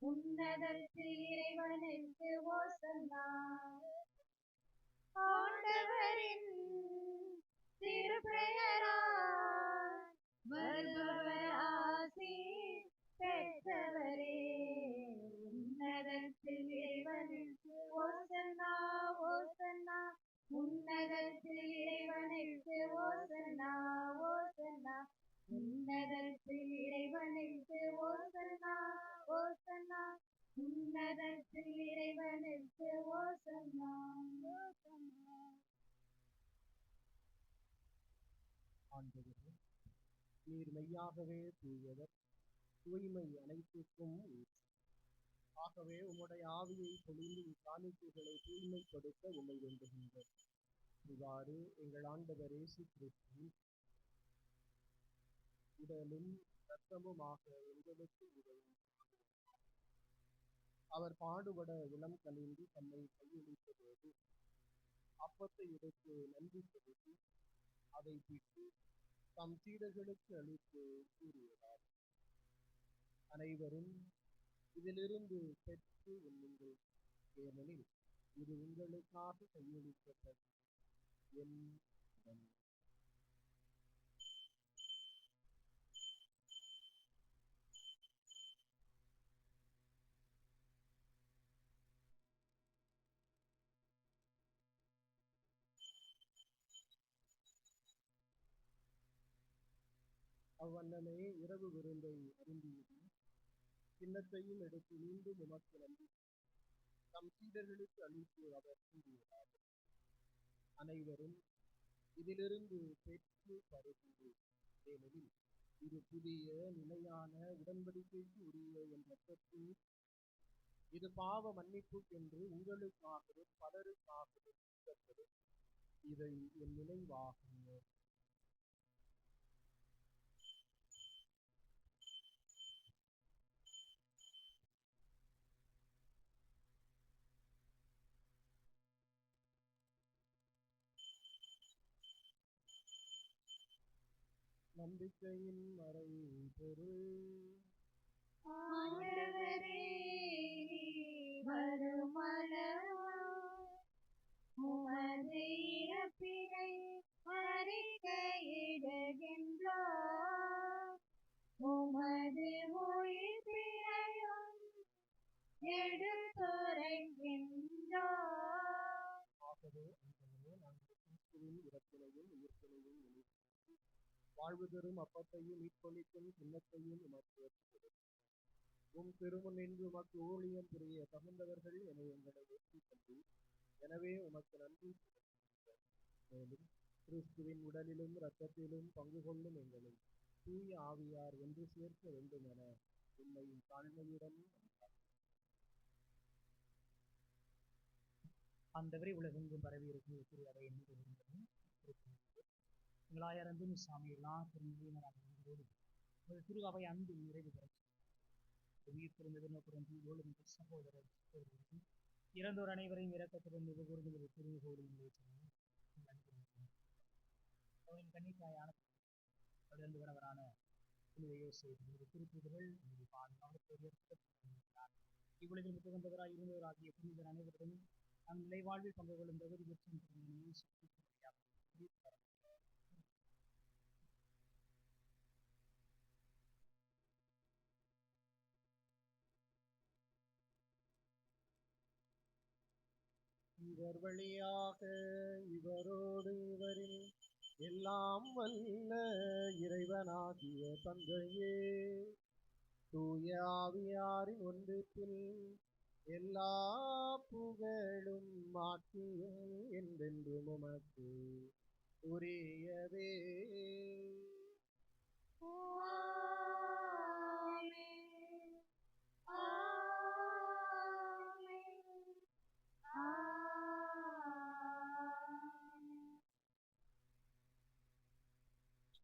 உன்னதத்தில் இறைவனுக்கு ஓசன்னா. ஆண்டவரின் திருப்பெயரால் வருபவர் ஆசி பெற்றவரே. உன்னதத்தில் இறைவனுக்கு ஓசன்னா ஓசன்னா. உன்னதத்தில் இறைவனுக்கு ஓசன்னா ஓசன்னா. உன்னதத்தில் இறைவனுக்கு ஓசன்னா ஓசன்னா. உன்னதத்தில் இறைவனுக்கு ஓசன்னா ஓசன்னா. ஆண்டவரே, நீர் மெய்யாகவே தூயவர், தூய்மை அனைத்துக்கும் ஊற்று. ஆகவே உம்முடைய ஆவியை பொழிந்து இக்காணிக்கைகளை தூய்மைப்படுத்த உம்மை வேண்டுகின்றோம். இவ்வாறு எங்கள் ஆண்டவர் இயேசு கிறிஸ்துவின் உடலும் இரத்தமுமாக எங்களுக்கு உதவும். அவர் பாடுபட உளம் கனிந்து தம்மை கையளித்த போது அப்பத்தை எடுத்து நன்றி செலுத்தி அதை பிட்டு தம் சீடர்களுக்கு அளித்து கூறியதார், அனைவரும் இதிலிருந்து பெற்று உண்ணுங்கள், ஏனெனில் இது உங்களுக்காக கையளிக்கப்பட்ட என் உடல். அவ்வண்ணமே இரவு விருந்தை அருந்தியதும் கிண்ணத்தையும் எடுத்து மீண்டும் உமக்கு நன்றி தம் சீடர்களுக்கு அளித்து அவர் கூறியதார், அனைவரும் இதிலிருந்து பெற்று பருகுங்கள், ஏனெனில் இது புதிய நிலையான உடன்படிக்கைக்கு உரிய என் ரத்தத்தின் இது பாவ மன்னிப்புக்கென்று உங்களுக்காகவும் பலருக்காகவும் சிந்தப்படும். இதை என் நினைவாகுங்கள். நம்பிக்கையின் மறை பொருள். ஆண்டவரே, வருமளவும் உமது இறப்பினை அறிக்கையிடுகின்றோம். உமது உயிர்ப்பினையும் எடுத்துரைக்கின்றோம். ஆகவே ஆண்டவரே, நாங்கள் கிறிஸ்துவின் இறப்பினையும் உயிர்ப்பினையும் நினைத்து வாழ்வு தரும் அப்பத்தையும் மீட்பளிக்கும் சின்னத்தையும் உமக்கு ஏற்றுக்கொடு. உம் திருமுன் நின்று உமக்கு ஊழியம் புரிய தகுந்தவர்கள் என எங்களை ஏற்றுக்கொண்டு எனவே உமக்கு நன்றி செலுத்துகிறோம். மேலும் கிறிஸ்துவின் உடலிலும் இரத்தத்திலும் பங்கு கொள்ளும் எங்களை தூய ஆவியார் ஒன்று சேர்க்க வேண்டும் என உம்மை தாழ்மையுடன் ஆண்டவரே, உலகெங்கும் பரவி இருக்கும் திரு அவை என்று எங்களாயர் அன்பு சாமி எல்லாம் திரும்பியோடு ஒரு திரு அவை அன்பு நிறைவு பெற உயிர் பிறந்தது நோக்குடன் சகோதரர் இறந்தோர் அனைவரையும் இறக்கத்துடன் மிக கூறுதல் திருவோடு கன்னிக்காயான வரவரான திருப்புதல் இவ்வுலகில் முத்துவந்தவராய் இருந்தவராகிய புனிதர் அனைவருடனும் நம் நிலைவாழ்வில் பங்கு கொள்ளும் தகுதி பெற்றும் இவர் வழியாக இவரோடு இவரில் எல்லாம் வல்ல இறைவனாகிய தந்தையே தூய ஆவியாரின் ஒன்றிப்பில் எல்லா புகழும் மாற்றியும் என்றென்றும் உமக்கு உரியவே.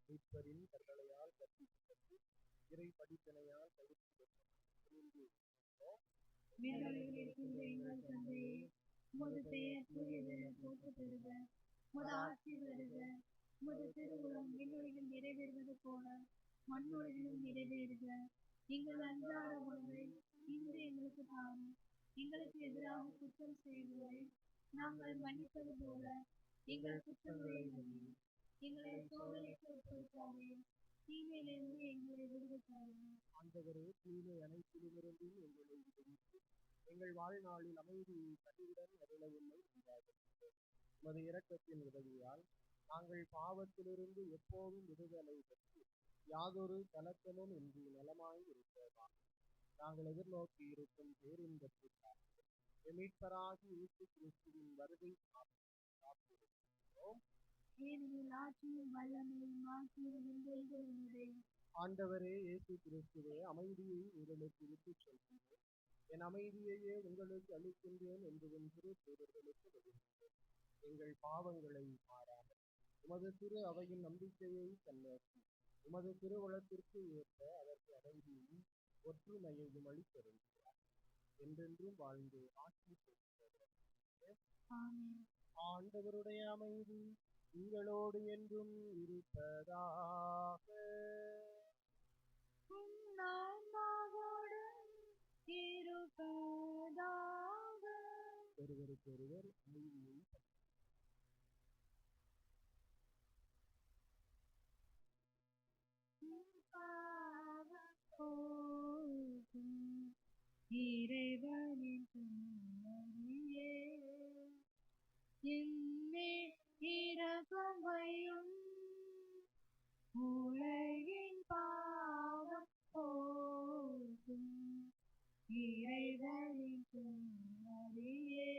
மீட்பரின் கட்டளையால் கற்பிக்கப்பட்டு இறை படிப்பினையால் பயிற்சி பெற்று மேலுலகில் இருக்கின்ற எங்கள் தந்தையே, உமது பெயர் தூயதென போற்றப் பெறுக. உமது ஆட்சி வருக. உமது திருவுளம் விண்ணுலகில் நிறைவேறுவது போல மண்ணுலகிலும் நிறைவேறுக. எங்கள் அன்றாட உணவை இன்று எங்களுக்கு தாரும். எங்களுக்கு எதிராக குற்றம் செய்வோரை நாங்கள் மன்னிப்பது போல எங்கள் குற்றங்களை மன்னியும். எங்களை சோதனைக்கு உட்படுத்தாதேயும், தீமையிலிருந்து எங்களை விடுவித்தாரும். ஆண்டவரே, தீமை அனைத்திலுமிருந்தும் எங்களை விடுவித்து எங்கள் வாழ்நாளில் அமைதியை கனிவுடன் அருள உம்மை உண்டாக்குகிறோம். உமது இரக்கத்தின் உதவியால் நாங்கள் பாவத்திலிருந்து எப்போதும் விடுதலை பெற்று யாதொரு கலக்கமும் இன்றி நலமாய் இருப்பதாக நாங்கள் எதிர்நோக்கி இருக்கும் பேரின்பத்திற்காக மீட்பராகி இயேசு கிறிஸ்துவின் வருகை காத்திருக்கிறோம். ஆண்டவரே இயேசு கிறிஸ்துவே, அமைதியை உங்களுக்கு விட்டுச் செல்கிறேன், என் அமைதியையே உங்களுக்கு அளிக்கின்றேன் என்று திரு தூதர்களுக்கு வெளியிட்டேன். எங்கள் பாவங்களை மாறாமல் உமது திரு அவையின் நம்பிக்கையை கண்ணோக்கி உமது திருவுளத்திற்கு ஏற்ப அதற்கு அமைதியும் ஒற்றுமையையும் அளித்திருக்கிறார். என்றென்றும் வாழ்ந்து ஆட்சி செய்கிறோம். ஆண்டவருடைய அமைதி உங்களோடு என்றும் இருப்பதாக. ஒருவருக்கொருவர் அமைதியை இறைவனின் இரக்கமையும் உலகின் பாவம் போகும். இறைவனின் துணையே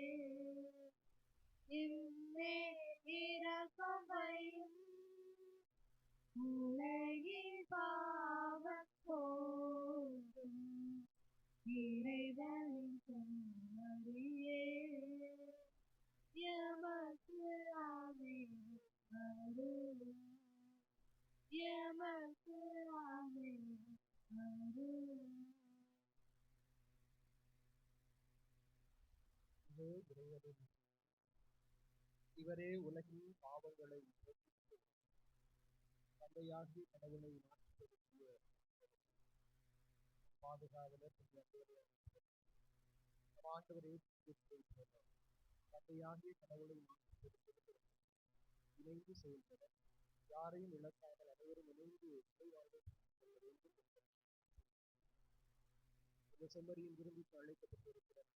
இரக்கமையும் உலகின் பாவம் இதோ இறைவனின் இவரே உலகின் பாவங்களை போக்கிக் தந்தையாகி கடவுளை மாற்றிய பாதுகாவலர் ஆண்டவர் தந்தையாகி கடவுளை இணைந்து செயல்பட யாரையும் இழக்காமல் அனைவரும் இணைந்து வாழ்வு கொள்ள வேண்டும் இந்த செம்மறியின் விரும்பிக்கு அழைக்கப்பட்டிருக்கிறார்.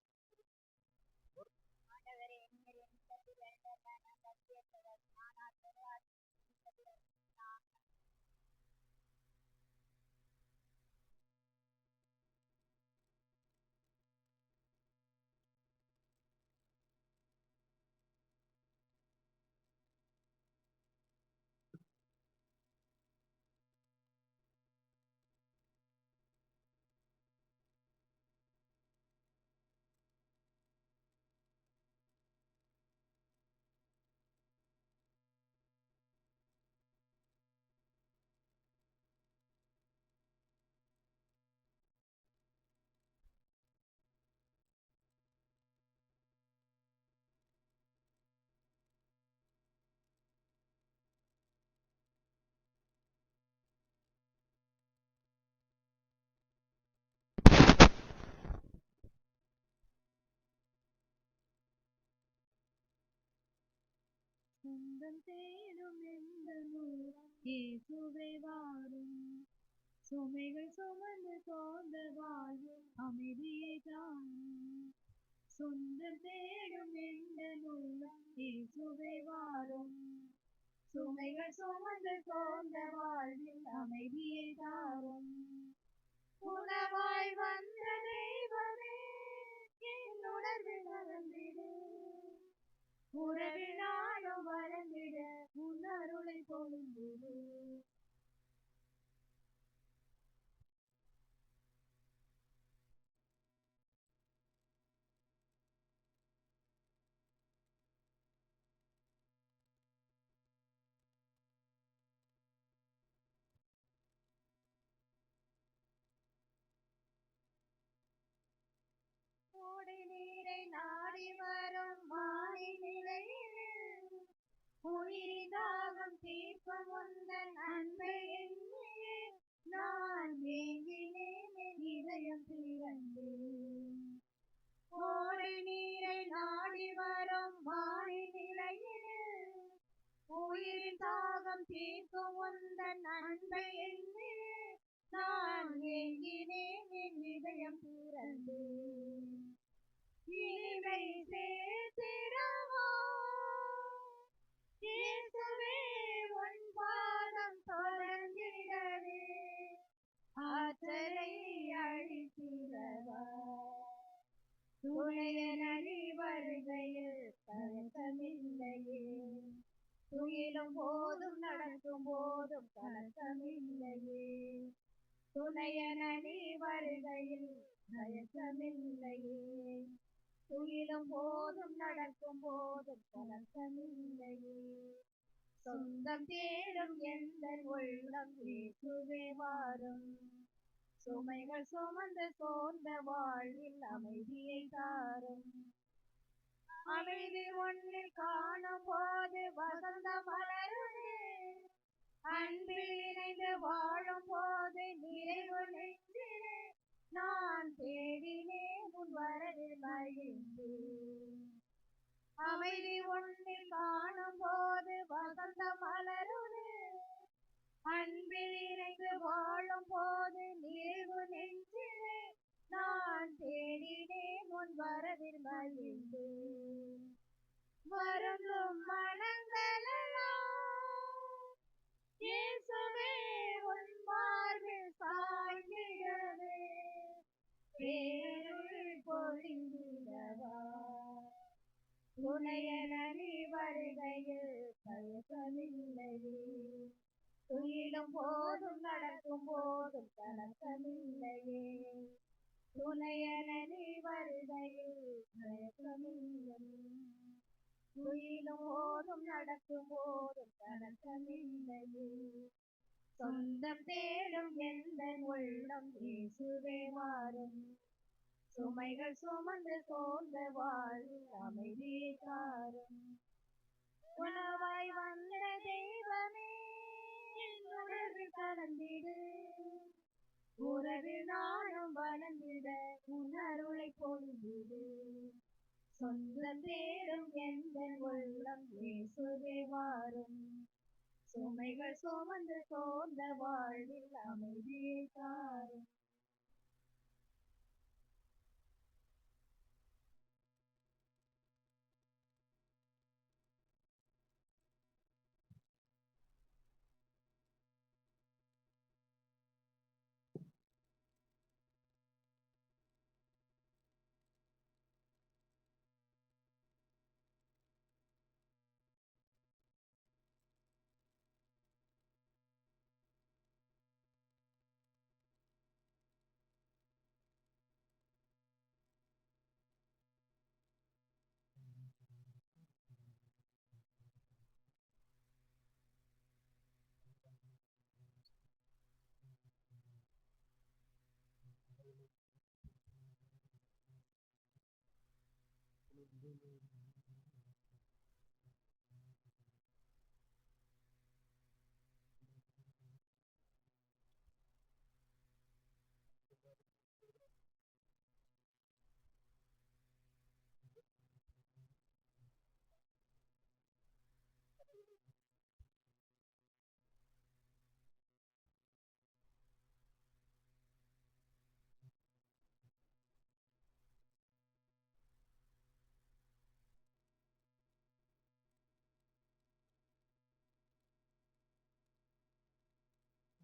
சொந்தம் தேடும் எந்த இயேசுவே வாரும், சுமைகள் சுமந்து சோர்ந்த வாழ்வும் அமைதியை தாரும். சொந்தம் தேடும் எந்த இயேசுவே வாரும், சுமைகள் சுமந்து சோர்ந்த வாழ்வில் அமைதியை தாரும். உணவாய் வந்த தெய்வமே என் உணர்வில் வளர்ந்திடு, உறவில் நானும் வளர்ந்திட உன் அருளை பொழிந்திடு. கோடை நீரை நாடி வரும் மாறி நிலையில் உயிரின் தாகம் தீர்க்கும் உந்தன் அன்பை எண்ணியே நான் ஏங்கினேன், என் இதயம் திறந்தேன். கோடை நீரை நாடி வரும் மாறி நிலையில் உயிரின் தாகம் தீர்க்கும் உந்தன் அன்பை எண்ணியே நான் ஏங்கினேன், என் இதயம் திறந்தேன். இனிமை சேர்த்திடவா இயேசுவே உன் பாதம் தொடர்ந்திடவே, ஆற்றலை அழித்திடவா துணையன நீ வருகையில் கலக்கமில்லையே, துயிலும் போதும் நடக்கும் போதும் கலக்கமில்லையே, துணையன நீ வருகையில் கலக்கமில்லையே, துயிலும் போதும் நடக்கும் போதும் கலக்கமில்லையே. சொந்தம் தேடும் எந்த உள்ளம் இயேசுவே வாரும், சுமைகள் சுமந்து சோர்ந்த வாழ்வில் அமைதியை தாரும். அமைதி ஒன்றில் காணும் போது வசந்த மலருதே, அன்பில் இணைந்து வாழும் போது நிறைவு நெஞ்சிலே நான் தேடினேன் உன் வரவில் மகிழ்ந்தேன். அமைதி ஒன்றில் காணும் போது வசந்த மலருதே, அன்பில் இணைந்து வாழும் போது நிறைவு நெஞ்சிலே நான் தேடினேன் உன் வரவில் மகிழ்ந்தேன். வருந்தும் மனங்களெல்லாம் இயேசுவே உன் மார்பில் சாய்ந்திடவே, பேருள் பொழிந்திடவா துணையன நீ வருகையில் கலக்கமில்லையே, துயிலும் போதும் நடக்கும் போதும் கலக்கமில்லையே, துணையன நீ வருகையில் கலக்கமில்லையே, துயிலும் போதும் நடக்கும் போதும் கலக்கமில்லையே. சொந்தம் தேடும் எந்த உள்ளம் இயேசுவே மாறும். சுமைகள் சுமந்து சோர்ந்த வாழ்வில் அமைதி தாரும். உணவாய் வந்த தெய்வமே உணர்வில் கலந்திடு. உறவில் நானும் வளர்ந்திட உணர்வுளை பொழுது. சொந்தம் தேடும் எந்த உள்ளம் இயேசுவே மாறும். சுமைகள் சுமந்து சோர்ந்த வாழ்வில் அமைதி தாரும்.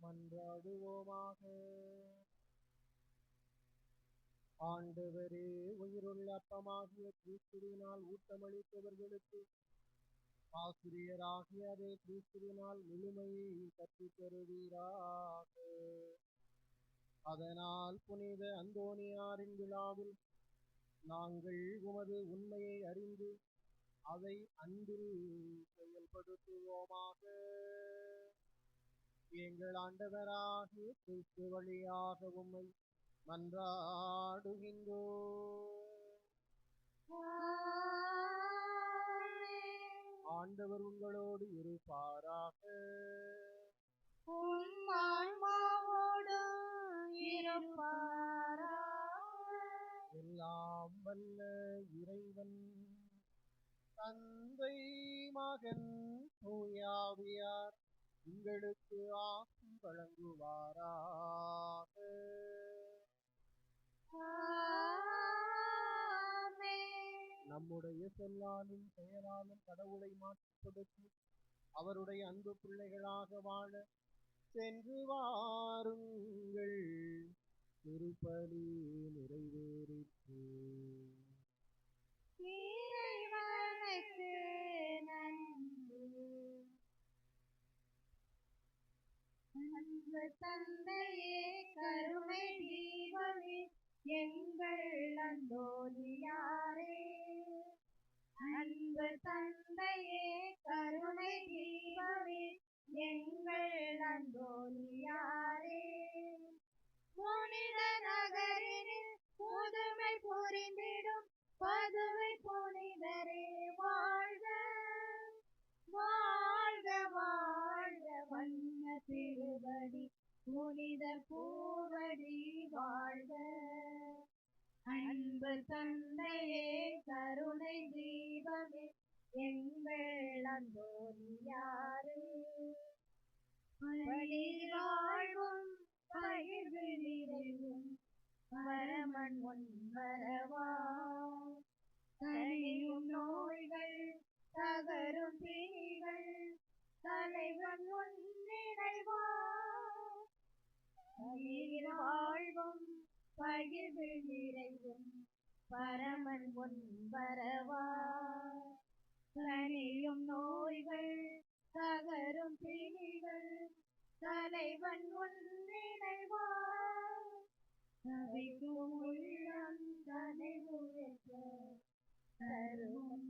மன்றாடுவோமாக. ஆண்டவரே, உயிருள்ள அப்பமாகிய கிறிஸ்துவினால் ஊட்டமளித்தவர்களுக்கு ஆசிரியராகிய அதே கிறிஸ்துவினால் முழுமையை கற்றுத் தருவீராக. அதனால் புனித அந்தோனியாரின் விழாவில் நாங்கள் உமது உண்மையை அறிந்து அதை அன்பில் செயல்படுத்துவோமாக. எங்கள் ஆண்டவராகிய கிறிஸ்து வழியாக உம்மை மன்றாடுகின்றோம். ஆண்டவர் உங்களோடு இருப்பாராக. உம் ஆன்மாவோடும் இருப்பாராக. எல்லாம் வல்ல இறைவன் தந்தை மகன் தூயாவியார் உங்களுக்கு ஆசி வழங்குவாராக. நம்முடைய சொல்லாலும் செயலாலும் கடவுளை மாற்றிப்படுத்தி அவருடைய அன்பு பிள்ளைகளாக வாழ சென்று வாருங்கள். திருப்பலி நிறைவேறிற்று. இறைவனுக்கு நன்றி. அன்பு தந்தையே, கருணை தீபமே, எங்கள் அந்தோனியாரே. அன்பு தந்தையே, கருணை தீபமே, எங்கள் அந்தோனியாரே. புனித நகரினில் புதுமை புரிந்திடும் பதுவை புனிதரே வாழ்க. வாழ்க வாழ்க வண்ண திருவடி புனித பூவடி வாழ்க. அன்பு தந்தையே, கருணை தீபமே, எங்கள் அந்தோனியாரே. பழிர் வாழ்வும் பகிர்வு நிறைவும் வரமன் முன்வரவா. தனியும் நோய்கள் தகரும் பிணிகள் தலைவன் முன்னிறைவா. பழிர் வாழ்வும் பகிர்வு நிறைவும் பரமன் முன்வரவா. தனியும் நோய்கள் தகரும் பிணிகள் தலைவன் முன்னிறைவா. தவிக்கும் உள்ளம் தனைவுற்ற தரும்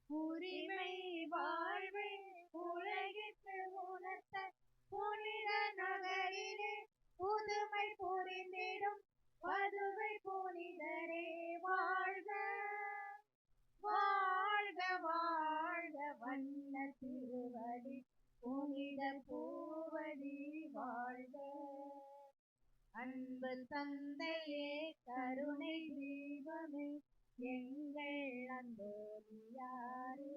உரிமை வாழ்வை உலகில் பூவடி புனித பூவடி வாழ்க. அன்பு தந்தையே, கருணை தீபமே, எங்கள் அந்தோனியாரே,